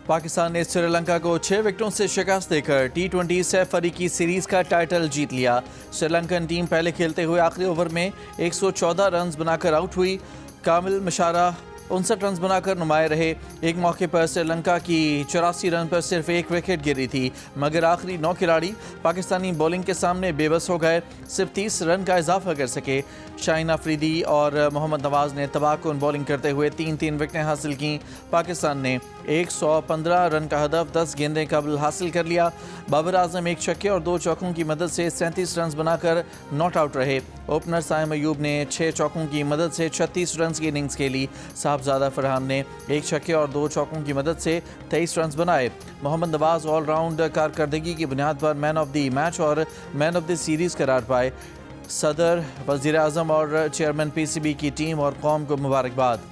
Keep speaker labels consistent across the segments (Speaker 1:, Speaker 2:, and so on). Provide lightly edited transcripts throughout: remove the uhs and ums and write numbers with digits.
Speaker 1: पाकिस्तान ने श्रीलंका को 6 विकेटों से शिकस्त देकर T20 सैफ अफ्रीदी सीरीज का टाइटल जीत लिया। श्रीलंकन टीम पहले खेलते हुए आखिरी ओवर में 114 रन बनाकर आउट हुई। कामिल मशारा 59 रन बनाकर नुमाए रहे। एक मौके पर श्रीलंका की 84 रन पर सिर्फ एक विकेट गिरी थी, मगर आखिरी 9 खिलाड़ी पाकिस्तानी बॉलिंग के सामने बेबस हो गए, सिर्फ 30 रन का इजाफा कर सके। शाहीन अफरीदी और मोहम्मद नवाज ने तबाहकुन बॉलिंग करते हुए 3-3 विकेटें हासिल की। पाकिस्तान ने 115 रन का हदफ 10 गेंदें कबल हासिल कर लिया। बाबर आजम एक छक्के और 2 चौकों की मदद से 37 रन बनाकर नॉट आउट रहे। ओपनर साइम अयूब ने 6 चौकों की मदद से 36 रन की इनिंग्स खेली। साहबजादा फरहान ने एक छक्के और 2 चौकों की मदद से 23 रन बनाए। मोहम्मद नवाज ऑलराउंड कारकर्दगी की बुनियाद पर मैन ऑफ द मैच और मैन ऑफ द सीरीज करार पाए। सदर, वज़ीर आज़म और चेयरमैन PCB की टीम और कौम को मुबारकबाद।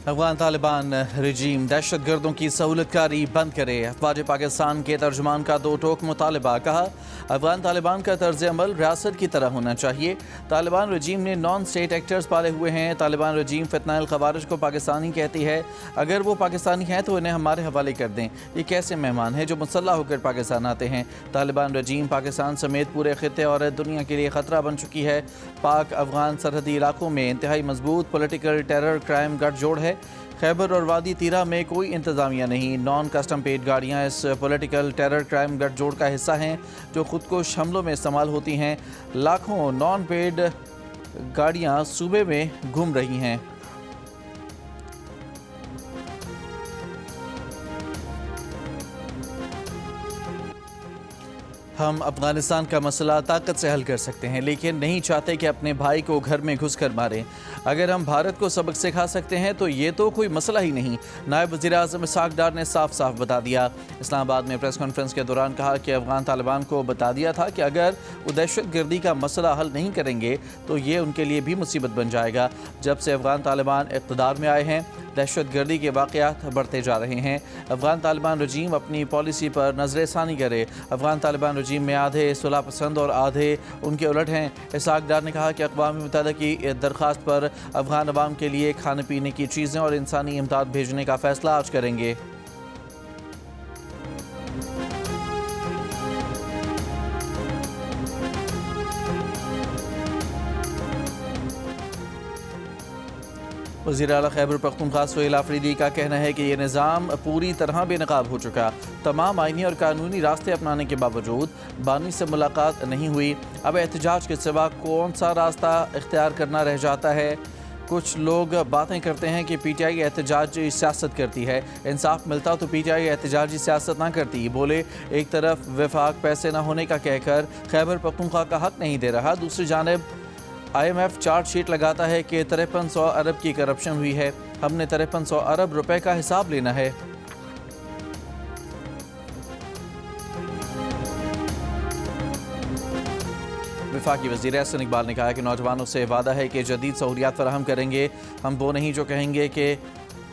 Speaker 1: अफगान तालिबान रजीम दहशतगर्दों की सहूलतकारी बंद करे। अफवाज पाकिस्तान के तर्जुमान का 2 टोक मुतालबा। कहा, अफगान तालिबान का तर्ज अमल रियासत की तरह होना चाहिए। तालिबान रजीम ने नॉन स्टेट एक्टर्स पाले हुए हैं। तालिबान रजीम फितनाल खवारिज को पाकिस्तानी कहती है। अगर वो पाकिस्तानी हैं तो इन्हें हमारे हवाले कर दें। ये कैसे मेहमान हैं जो मुसल्लह होकर पाकिस्तान आते हैं। तालिबान रजीम पाकिस्तान समेत पूरे खित्ते और दुनिया के लिए ख़तरा बन चुकी है। पाक अफगान सरहदी इलाकों में इंतहाई मजबूत पॉलिटिकल टेरर क्राइम गठजोड़ है। खैबर और वादी तीरा में कोई इंतज़ामिया नहीं। नॉन कस्टम पेड गाड़ियाँ इस पॉलिटिकल टेरर क्राइम गठजोड़ का हिस्सा हैं जो खुदकुश हमलों में इस्तेमाल होती हैं। लाखों नॉन पेड गाड़ियाँ सूबे में घूम रही हैं। हम अफगानिस्तान का मसला ताकत से हल कर सकते हैं, लेकिन नहीं चाहते कि अपने भाई को घर में घुस कर मारें। अगर हम भारत को सबक सिखा सकते हैं तो ये तो कोई मसला ही नहीं। नायब वज़ीर आज़म इस्हाक़ डार ने साफ साफ बता दिया। इस्लामाबाद में प्रेस कॉन्फ्रेंस के दौरान कहा कि अफगान तालिबान को बता दिया था कि अगर वो दहशत गर्दी का मसला हल नहीं करेंगे तो ये उनके लिए भी मुसीबत बन जाएगा। जब से अफगान तालिबान इक़्तिदार में आए हैं, दहशत गर्दी के वाक़यात बढ़ते जा रहे हैं। अफगान तालिबान रजीम अपनी पॉलिसी पर नज़र-ए-सानी करे। अफगान तालिबान रजीम में आधे सुलह पसंद और आधे उनके उलट हैं। इस्हाक़ डार ने कहा कि अक़वाम मुत्तहिदा की दरख्वास्त पर अफगान अवाम के लिए खाने पीने की चीज़ें और इंसानी इमदाद भेजने का फ़ैसला आज करेंगे। वज़ीर आला खैबर पख्तूनख्वा सुहेल अफरीदी का कहना है कि यह निज़ाम पूरी तरह बेनकाब हो चुका। तमाम आइनी और कानूनी रास्ते अपनाने के बावजूद बानी से मुलाकात नहीं हुई। अब एहतजाज के सिवा कौन सा रास्ता इख्तियार करना रह जाता है। कुछ लोग बातें करते हैं कि PTI एहतजाजी सियासत करती है। इंसाफ मिलता तो PTI एहतजाजी सियासत ना करती। बोले, एक तरफ वफाक पैसे ना होने का कहकर खैबर पख्तूनख्वा का हक नहीं दे रहा, दूसरी जानिब IMF चार्ट शीट लगाता है कि 5300 अरब की करप्शन हुई है। हमने 5300 अरब रुपए का हिसाब लेना है। वफाकी वज़ीर एहसन इकबाल ने कहा कि नौजवानों से वादा है कि जदीद सहूलियात फराहम करेंगे। हम वो नहीं जो कहेंगे कि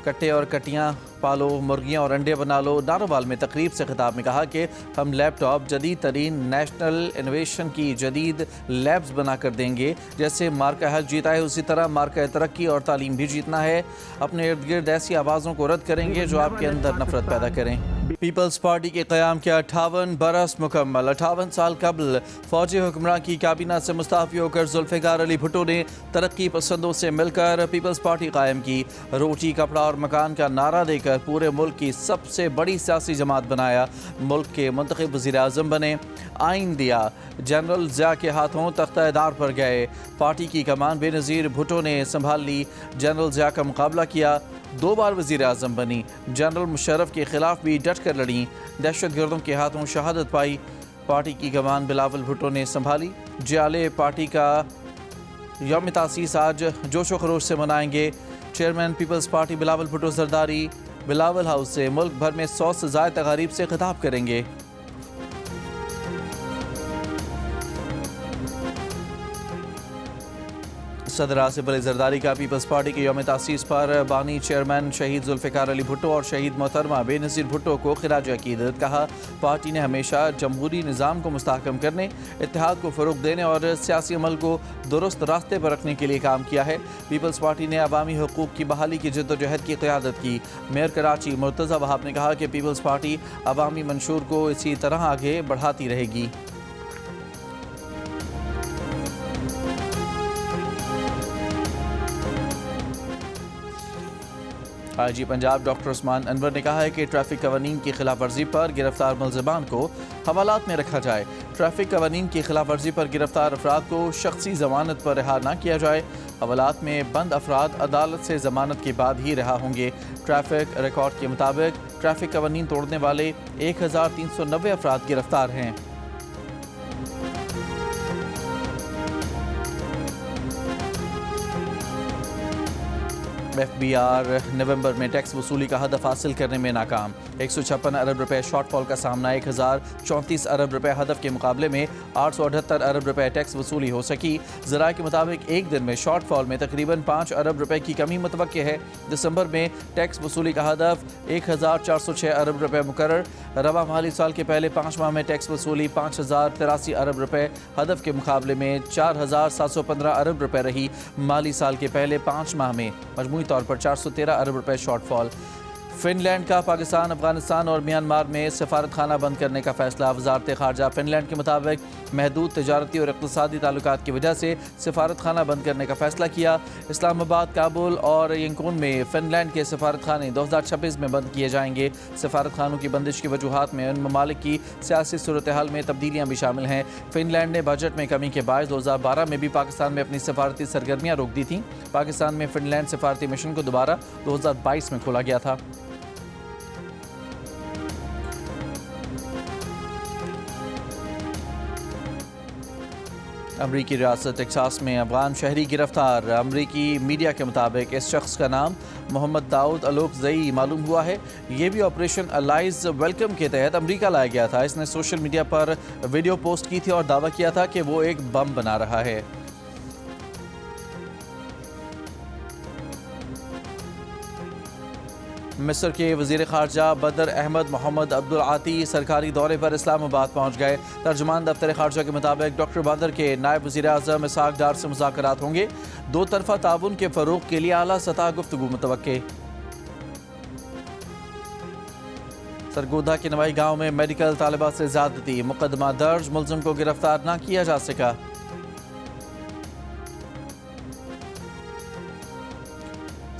Speaker 1: कट्टे और कटियाँ पालो, मुर्गियाँ और अंडे बना लो। नारोवाल में तकरीब से खिताब में कहा कि हम लैपटॉप जदीद तरीन नेशनल इनोवेशन की जदीद लैब्स बना कर देंगे। जैसे मार्का हेल्थ जीता है, उसी तरह मार्का तरक्की और तालीम भी जीतना है। अपने इर्द गिर्द ऐसी आवाज़ों को रद्द करेंगे जो आपके अंदर नफरत पैदा करें। पीपल्स पार्टी के क़याम के 58 बरस मुकम्मल। 58 साल कबल फौजी हुक्मरान की काबीना से मुस्ताफ़ी होकर जुल्फ़िकार अली भुट्टो ने तरक्की पसंदों से मिलकर पीपल्स पार्टी कायम की। रोटी, कपड़ा और मकान का नारा देकर पूरे मुल्क की सबसे बड़ी सियासी जमात बनाया। मुल्क के मुंतखब वज़ीर आज़म बने। आइन दिया। जनरल ज़िया के हाथों तख्ता-ए-दार पर गए। पार्टी की कमान बेनज़ीर भुट्टो ने संभाल ली। जनरल ज़िया का मुकाबला किया। 2 बार वज़ीर आज़म बनी। जनरल मुशर्रफ के खिलाफ भी डट कर लड़ी। दहशत गर्दों के हाथों शहादत पाई। पार्टी की कमान बिलावल भुट्टो ने संभाली। जियाले पार्टी का यौम तासीस आज जोशो खरोश से मनाएंगे। Chairman Peoples Party Bilawal Bhutto Zardari Bilawal House से मुल्क भर में 100 से ज़ायद तकारीब से खिताब करेंगे। सदर आसिफ अली जरदारी का पीपल्स पार्टी के यौम तासीस पर बानी चेयरमैन शहीद जुल्फ़िकार अली भुट्टो और शहीद मोहतरमा बेनज़ीर भुट्टो को खिराज अक़ीदत। कहा, पार्टी ने हमेशा जमहूरी निज़ाम को मुस्तहकम करने, इत्तेहाद को फ़रोग़ देने और सियासी अमल को दुरुस्त रास्ते पर रखने के लिए काम किया है। पीपल्स पार्टी ने अवामी हकूक़ की बहाली की जद्दोजहद की क़यादत की। मेयर कराची मुर्तज़ा वहाब ने कहा कि पीपल्स पार्टी अवामी मंशूर को इसी तरह आगे बढ़ाती रहेगी। IG पंजाब डॉक्टर उस्मान अनवर ने कहा है कि ट्रैफिक कवानीन की खिलाफ वर्जी पर गिरफ्तार मुलज़िमान को हवालात में रखा जाए। ट्रैफिक कवानीन की खिलाफ वर्जी पर गिरफ्तार अफराद को शख्सी जमानत पर रिहा न किया जाए। हवालात में बंद अफराद अदालत से जमानत के बाद ही रिहा होंगे। ट्रैफिक रिकॉर्ड के मुताबिक ट्रैफिक कवानीन तोड़ने वाले 1390 अफराद गिरफ्तार हैं। FBR नवंबर में टैक्स वसूली का हदफ हासिल करने में नाकाम। 156 अरब रुपए शॉर्टफॉल का सामना। 1034 अरब रुपए हदफ के मुकाबले में 878 अरब रुपए टैक्स वसूली हो सकी। ज़राए के मुताबिक एक दिन में शॉर्टफॉल में तकरीबन 5 अरब रुपए की कमी मुतवक्के है। दिसंबर में टैक्स वसूली का हदफ 1406 अरब रुपए मुकर्रर। रवा माली साल के पहले 5 माह में टैक्स वसूली 5083 अरब रुपए हदफ के मुकाबले में 4715 अरब रुपए रही। माली साल के पहले 5 माह में मजमूई तौर पर 413 अरब रुपए शॉर्टफॉल। फिनलैंड का पाकिस्तान, अफगानिस्तान और म्यांमार में सफारत खाना बंद करने का फैसला। वजारत खारजा फिनलैंड के मुताबिक महदूद तजारती और इक़्तिसादी ताल्लुकात की वजह से सफारत खाना बंद करने का फैसला किया। इस्लामाबाद, काबुल और यंगून में फिनलैंड के सफारत खाने 2026 में बंद किए जाएंगे। सफारत खानों की बंदिश की वजूहात में उन ममालिक की सियासी सूरत हाल में तब्दीलियाँ भी शामिल हैं। फिनलैंड ने बजट में कमी के बायस 2012 में भी पाकिस्तान में अपनी सफारती सरगर्मियाँ रोक दी थीं। पाकिस्तान में फिनलैंड सफारती मिशन को दोबारा 2022 में खोला गया था। अमरीकी रियासत टेक्सास में अफगान शहरी गिरफ्तार। अमरीकी मीडिया के मुताबिक इस शख्स का नाम मोहम्मद दाऊद अलोकजई मालूम हुआ है। ये भी ऑपरेशन अलाइज वेलकम के तहत अमरीका लाया गया था। इसने सोशल मीडिया पर वीडियो पोस्ट की थी और दावा किया था कि वो एक बम बना रहा है। मिस्र के वज़ीर ख़ारजा बदर अहमद मोहम्मद अब्दुल आती सरकारी दौरे पर इस्लामाबाद पहुँच गए। तर्जुमान दफ्तर ख़ारजा के मुताबिक डॉक्टर बदर के नायब वज़ीर आज़म इसहाक डार से मुज़ाकरात होंगे। दो तरफ़ा ताउन के फ़रोग़ के लिए आला सतह गुफ्तगू मुतवक्के। सरगोधा के नवाई गाँव में मेडिकल तालिबा से ज़्यादती, मुकदमा दर्ज, मुलज़िम को गिरफ्तार न किया जा सका।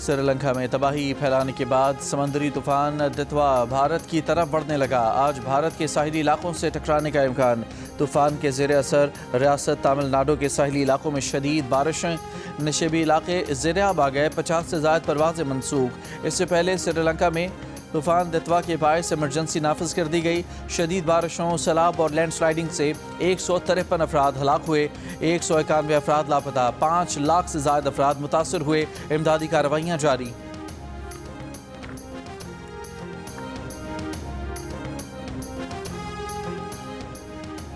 Speaker 1: श्रीलंका में तबाही फैलाने के बाद समंदरी तूफान दितवा भारत की तरफ बढ़ने लगा। आज भारत के साहिली इलाकों से टकराने का इम्कान। तूफान के ज़ेर असर रियासत तमिलनाडु के साहिली इलाकों में शदीद बारिशें। नशेबी इलाके ज़ेर-ए-आब आ गए। 50 से ज़ायद परवाज़ें मनसूख। इससे पहले श्रीलंका में तूफान दितवा के बायस इमरजेंसी नाफिज कर दी गई। शदीद बारिशों, सैलाब और लैंडस्लाइडिंग से 153 अफराद हलाक हुए। 191 अफराद लापता। 5 लाख से ज़ायद अफराद मुतासर हुए। इमदादी कार्रवाइयाँ जारी।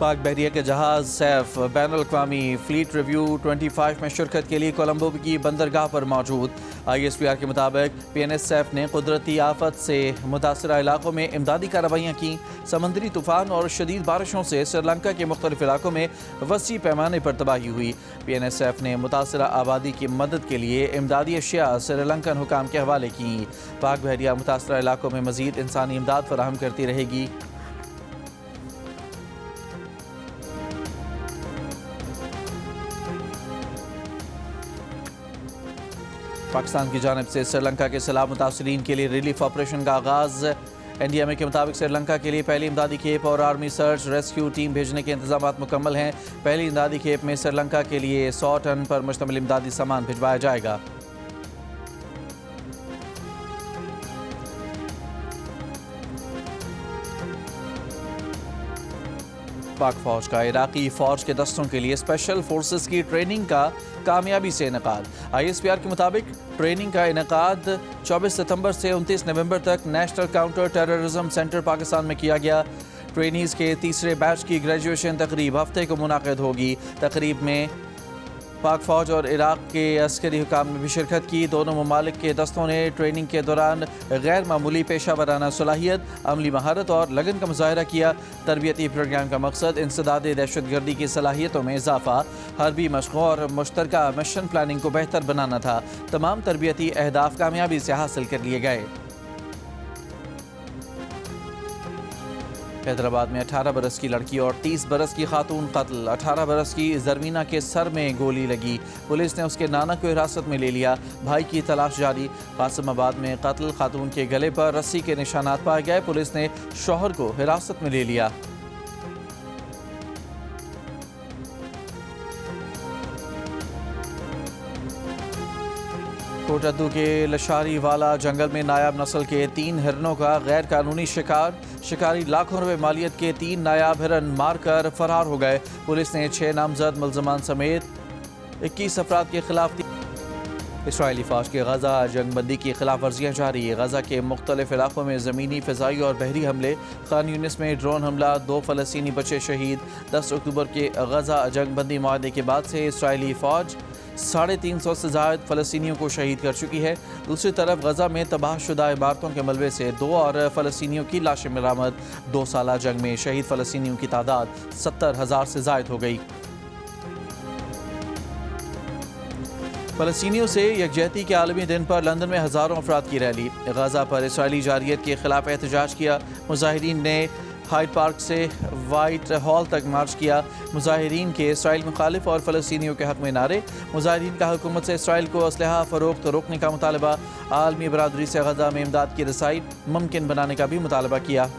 Speaker 1: पाक बहरिया के जहाज़ सैफ बैनुल-अक़वामी फ़्लीट रिव्यू 25 में शिरकत के लिए कोलंबो की बंदरगाह पर मौजूद। ISPR के मुताबिक PNS सैफ ने कुदरती आफत से मुतासरा इलाकों में इमदादी कार्रवाइयाँ की। समंदरी तूफ़ान और शदीद बारिशों से श्रीलंका के मुख्तलिफ इलाकों में वसी पैमाने पर तबाही हुई। PNS सैफ ने मुतासरा आबादी की मदद के लिए इमदादी अशिया श्रीलंकन हुकाम के हवाले की। पाक बहरिया मुतासरा इलाकों में मज़ीद इंसानी इमदाद फराहम करती रहेगी। पाकिस्तान की जानिब से श्रीलंका के सैलाब मुतासरीन के लिए रिलीफ ऑपरेशन का आगाज़। NDMA के मुताबिक श्रीलंका के लिए पहली इमदादी खेप और आर्मी सर्च रेस्क्यू टीम भेजने के इंतजाम मुकम्मल हैं। पहली इमदादी खेप में श्रीलंका के लिए 100 टन पर मुश्तमिल इमदादी सामान भिजवाया जाएगा। पाक फौज का इराकी फौज के दस्तों के लिए स्पेशल फोर्सेस की ट्रेनिंग का कामयाबी से इनेकाद। ISPR के मुताबिक ट्रेनिंग का इनेकाद 24 सितंबर से 29 नवंबर तक national counter terrorism centre Pakistan में किया गया। ट्रेनीज़ के तीसरे बैच की ग्रेजुएशन तकरीब हफ्ते को मुनाकिद होगी। तकरीब में पाक फौज और इराक के अस्करी हुकाम ने भी शिरकत की। दोनों ममालिक के दस्तों ने ट्रेनिंग के दौरान गैर मामूली पेशा वराना सलाहियत, अमली महारत और लगन का मुजाहरा किया। तरबियती प्रोग्राम का मकसद इंसदाद दहशत गर्दी की सलाहियतों में इजाफा, हरबी मशकों और मुश्तरका मिशन प्लानिंग को बेहतर बनाना था। तमाम तरबियती अहदाफ कामयाबी से हासिल कर लिए गए। हैदराबाद में 18 बरस की लड़की और 30 बरस की खातून कत्ल। 18 बरस की जरमीना के सर में गोली लगी। पुलिस ने उसके नाना को हिरासत में ले लिया। भाई की तलाश जारी। कासिमाबाद में कत्ल, खातून के गले पर रस्सी के निशानात पाए गए। पुलिस ने शौहर को हिरासत में ले लिया। कोटद्दू के लशारी वाला जंगल में नायाब नस्ल के 3 हिरनों का गैर कानूनी शिकार। शिकारी लाखों रुपए मालियत के 3 नायाब हिरन मारकर फरार हो गए। पुलिस ने 6 नामजद मुल्जमान समेत 21 अफराद के खिलाफ इसराइली फौज की गजा जंगबंदी की खिलाफ वर्जियाँ जारी। गजा के मुख्तलिफ इलाकों में ज़मीनी, फ़िज़ाई और बहरी हमले। खान यूनिस में ड्रोन हमला, 2 फ़लस्तीनी बच्चे शहीद। 10 अक्टूबर के गजा जंगबंदी माहदे के बाद से इसराइली फ़ौज 350 से ज़ायद फ़लस्तीनियों को शहीद कर चुकी है। दूसरी तरफ गजा में तबाहशुदा इमारतों के मलबे से 2 और फ़लस्तीनियों की लाशें बरामद। 2 साला जंग में शहीद फ़लस्तीनियों की तादाद 70,000 से ज़ायद हो गई। फ़लस्तीनियों से यकजहती के आलमी दिन पर लंदन में हज़ारों अफराद की रैली। गजा पर इसराइली जारियत के खिलाफ एहतजाज किया। मुजाहिरीन ने हाइड पार्क से वाइट हॉल तक मार्च किया। मुजाहिरीन के इसराइल मुखालिफ और फ़लस्तीनियों के हक़ में नारे। मुजाहिरीन का हुकूमत से इसराइल को असलहा फ़रोख्त रोकने का मुतालबा। आलमी बरादरी से गजा में इमदाद की रसाई मुमकिन बनाने का भी मुतालबा किया।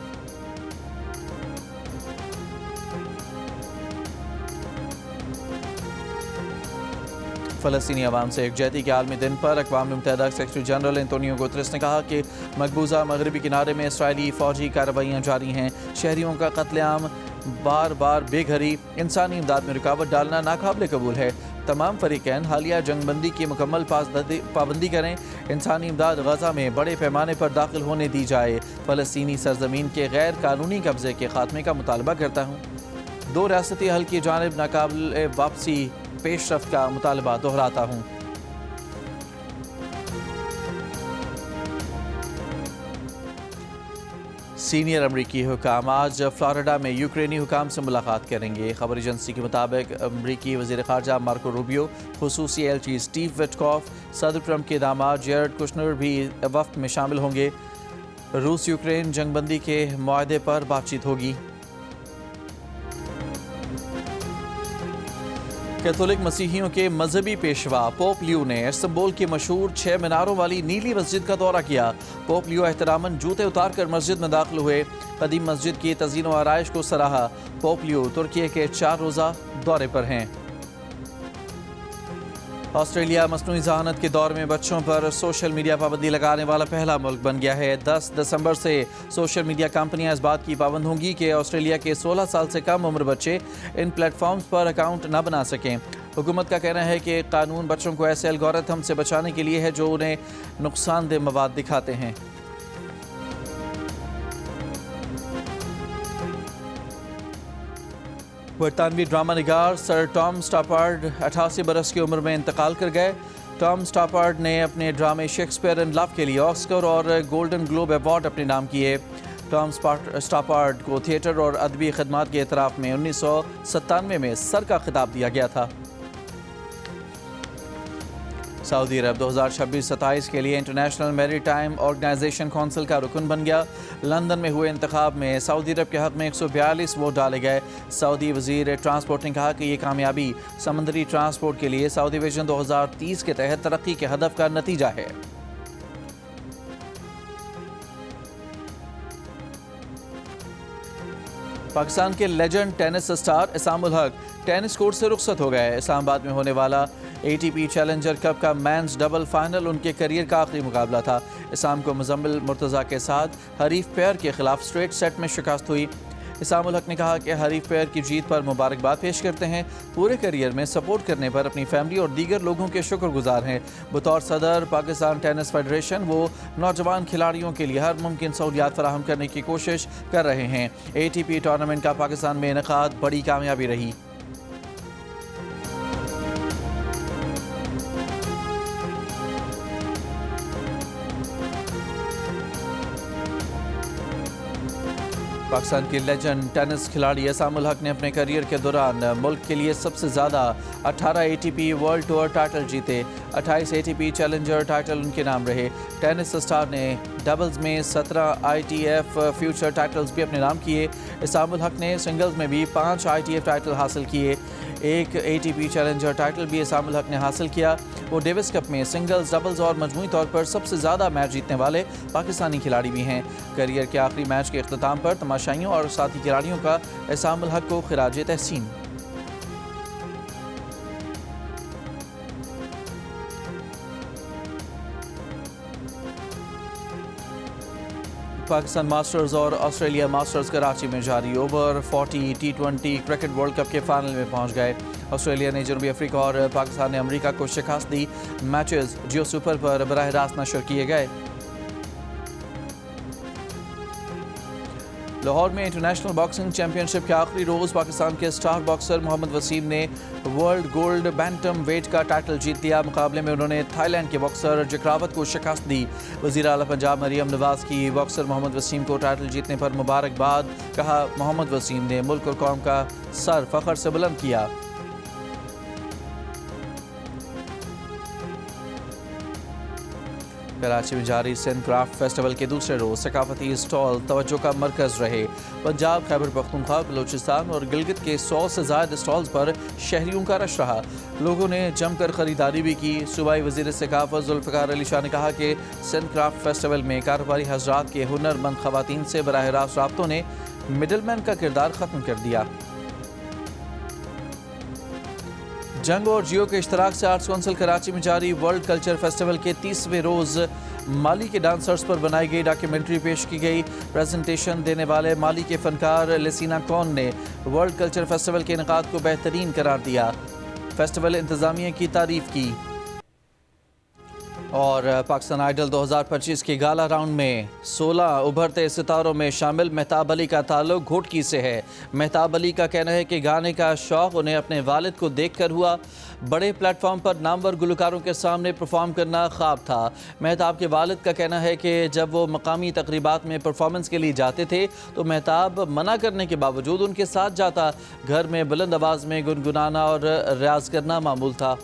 Speaker 1: फ़लस्तीनी अवाम से यकजहती के आलमी दिन पर अक़वाम मुत्तहिदा सेक्रेटरी जनरल एंटोनियो गुतरेस ने कहा कि मकबूजा मगरबी किनारे में इसराइली फ़ौजी कार्रवाइयाँ जारी हैं। शहरियों का कत्लेआम, बार बार बेघरी, इंसानी इमदाद में रुकावट डालना नाकाबिल कबूल है। तमाम फ़रीक़ैन हालिया जंगबंदी की मुकम्मल पाबंदी करें। इंसानी इमदाद गजा में बड़े पैमाने पर दाखिल होने दी जाए। फ़लस्तीनी सरजमीन के गैर कानूनी कब्ज़े के खात्मे का मुतालबा करता हूँ। 2 रियासती हल की जानिब नाकाबिल वापसी पेशरफ्त का मुतालबा दोहराता हूँ। सीनियर अमरीकी हुकाम आज फ्लोरिडा में यूक्रेनी हुकाम से मुलाकात करेंगे। खबर एजेंसी के मुताबिक अमरीकी वज़ीर ख़ारजा मार्को रूबियो, खुसूसी एलची स्टीव विटकॉफ, सदर ट्रंप के दामाद जेरेड कुशनर भी वफ़द में शामिल होंगे। रूस यूक्रेन जंगबंदी के मुआहदे पर बातचीत होगी। कैथोलिक मसीहियों के मजहबी पेशवा पोप लियो ने इस्तांबुल की मशहूर 6 मीनारों वाली नीली मस्जिद का दौरा किया। पोप लियो एहतरामन जूते उतार कर मस्जिद में दाखिल हुए। कदीम मस्जिद की तज़ीन व आराइश को सराहा। पोप लियो तुर्की के 4 रोज़ा दौरे पर हैं। ऑस्ट्रेलिया मसनूई ज़हानत के दौर में बच्चों पर सोशल मीडिया पाबंदी लगाने वाला पहला मुल्क बन गया है। 10 दिसंबर से सोशल मीडिया कंपनियां इस बात की पाबंद होंगी कि ऑस्ट्रेलिया के 16 साल से कम उम्र बच्चे इन प्लेटफॉर्म्स पर अकाउंट न बना सकें। हुकूमत का कहना है कि कानून बच्चों को ऐसे एल्गोरिथम से बचाने के लिए है जो उन्हें नुकसानदेह मवाद दिखाते हैं। बरतानवी ड्रामा निगार सर टॉम स्टॉपार्ड 88 बरस की उम्र में इंतकाल कर गए। टॉम स्टॉपार्ड ने अपने ड्रामे शेक्सपियर इन लव के लिए ऑस्कर और गोल्डन ग्लोब अवार्ड अपने नाम किए। टॉम स्टॉपार्ड को थिएटर और अदबी खदमात के एतराफ़ में 1997 में सर का खिताब दिया गया था। सऊदी अरब 2026-27 के लिए इंटरनेशनल मैरीटाइम ऑर्गेनाइजेशन काउंसिल का रुकन बन गया। लंदन में हुए इंतखाब में सऊदी अरब के हक़ में 142 वोट डाले गए। सऊदी वज़ीर ट्रांसपोर्ट ने कहा कि ये कामयाबी समंदरी ट्रांसपोर्ट के लिए सऊदी विजन 2030 के तहत तरक्की के हदफ का नतीजा है। पाकिस्तान के legend tennis star इसाम ul Haq tennis court से रुखसत हो गए। इस्लामाबाद में होने वाला ATP चैलेंजर कप का मेंस डबल फाइनल उनके करियर का आखिरी मुकाबला था। इसाम को मुजम्मिल मुर्तज़ा के साथ हरीफ पेयर के खिलाफ स्ट्रेट सेट में शिकस्त हुई। इसाम उल हक ने कहा कि हरीफ पेयर की जीत पर मुबारकबाद पेश करते हैं। पूरे करियर में सपोर्ट करने पर अपनी फैमिली और दीगर लोगों के शुक्रगुजार हैं। बतौर सदर पाकिस्तान टेनिस फेडरेशन वो नौजवान खिलाड़ियों के लिए हर मुमकिन सहूलियात फराहम करने की कोशिश कर रहे हैं। ATP टूर्नामेंट का पाकिस्तान में इनेकाद बड़ी कामयाबी रही। पाकिस्तान के लेजेंड टेनिस खिलाड़ी एसामुल हक ने अपने करियर के दौरान मुल्क के लिए सबसे ज़्यादा 18 एटीपी वर्ल्ड टूर टाइटल जीते। 28 एटीपी चैलेंजर टाइटल उनके नाम रहे। टेनिस स्टार ने डबल्स में 17 आईटीएफ फ्यूचर टाइटल्स भी अपने नाम किए। एसामुल हक ने सिंगल्स में भी 5 आईटीएफ टाइटल हासिल किए। एक एटीपी चैलेंजर टाइटल भी एसामुल हक ने हासिल किया। वो डेविस कप में सिंगल्स, डबल्स और मजमूई तौर पर सबसे ज़्यादा मैच जीतने वाले पाकिस्तानी खिलाड़ी भी हैं। करियर के आखिरी मैच के अख्ताम पर तमाशाइयों और साथी खिलाड़ियों का एसामुल हक को खिराज तहसीन। पाकिस्तान मास्टर्स और ऑस्ट्रेलिया मास्टर्स कराची में जारी। Over 40 T20 cricket world cup के फाइनल में पहुंच गए। ऑस्ट्रेलिया ने जनूबी अफ्रीका और पाकिस्तान ने अमेरिका को शिकस्त दी। मैचेस जियो सुपर पर बराह रास्त नशर किए गए। लाहौर में इंटरनेशनल बॉक्सिंग चैंपियनशिप के आखिरी रोज़ पाकिस्तान के स्टार बॉक्सर मोहम्मद वसीम ने वर्ल्ड गोल्ड बैंटम वेट का टाइटल जीत लिया। मुकाबले में उन्होंने थाईलैंड के बॉक्सर जकरावत को शिकस्त दी। वज़ीर आला पंजाब मरियम नवाज की बॉक्सर मोहम्मद वसीम को टाइटल जीतने पर मुबारकबाद। कहा, मोहम्मद वसीम ने मुल्क और कौम का सर फख्र से बुलंद किया। कराची में जारी सिंध क्राफ्ट फेस्टिवल के दूसरे रोज सकाफती स्टॉल तवज्जो का मरकज रहे। पंजाब, खैबर पख्तूनख्वा, बलूचिस्तान और गिलगित के 100 से ज़ायद स्टॉल्स पर शहरियों का रश रहा। लोगों ने जमकर खरीदारी भी की। सूबाई वज़ीर सकाफत जुल्फ़िकार अली शाह ने कहा कि सिंध क्राफ्ट फेस्टिवल में कारोबारी हज़रात के हुनरमंद ख़वातीन से बराह रास्त राब्तों ने मिडलमैन का किरदार ख़त्म कर दिया। जंग और जियो के इश्तराक से आर्ट्स काउंसिल कराची में जारी वर्ल्ड कल्चर फेस्टिवल के 30वें रोज़ माली के डांसर्स पर बनाई गई डॉक्यूमेंट्री पेश की गई। प्रेजेंटेशन देने वाले माली के फनकार लेसिना कौन ने वर्ल्ड कल्चर फेस्टिवल के इनेकाद को बेहतरीन करार दिया। फेस्टिवल इंतज़ामिया की तारीफ की। और पाकिस्तान आइडल 2025 के गाला राउंड में 16 उभरते सितारों में शामिल मेहताब अली का ताल्लुक घोटकी से है। मेहताब अली का कहना है कि गाने का शौक़ उन्हें अपने वालिद को देखकर हुआ। बड़े प्लेटफॉर्म पर नामवर गुलकारों के सामने परफॉर्म करना ख्वाब था। मेहताब के वालिद का कहना है कि जब वो मकामी तकरीबात में परफॉर्मेंस के लिए जाते थे तो मेहताब मना करने के बावजूद उनके साथ जाता। घर में बुलंद आवाज़ में गुनगुनाना और रियाज करना मामूल था।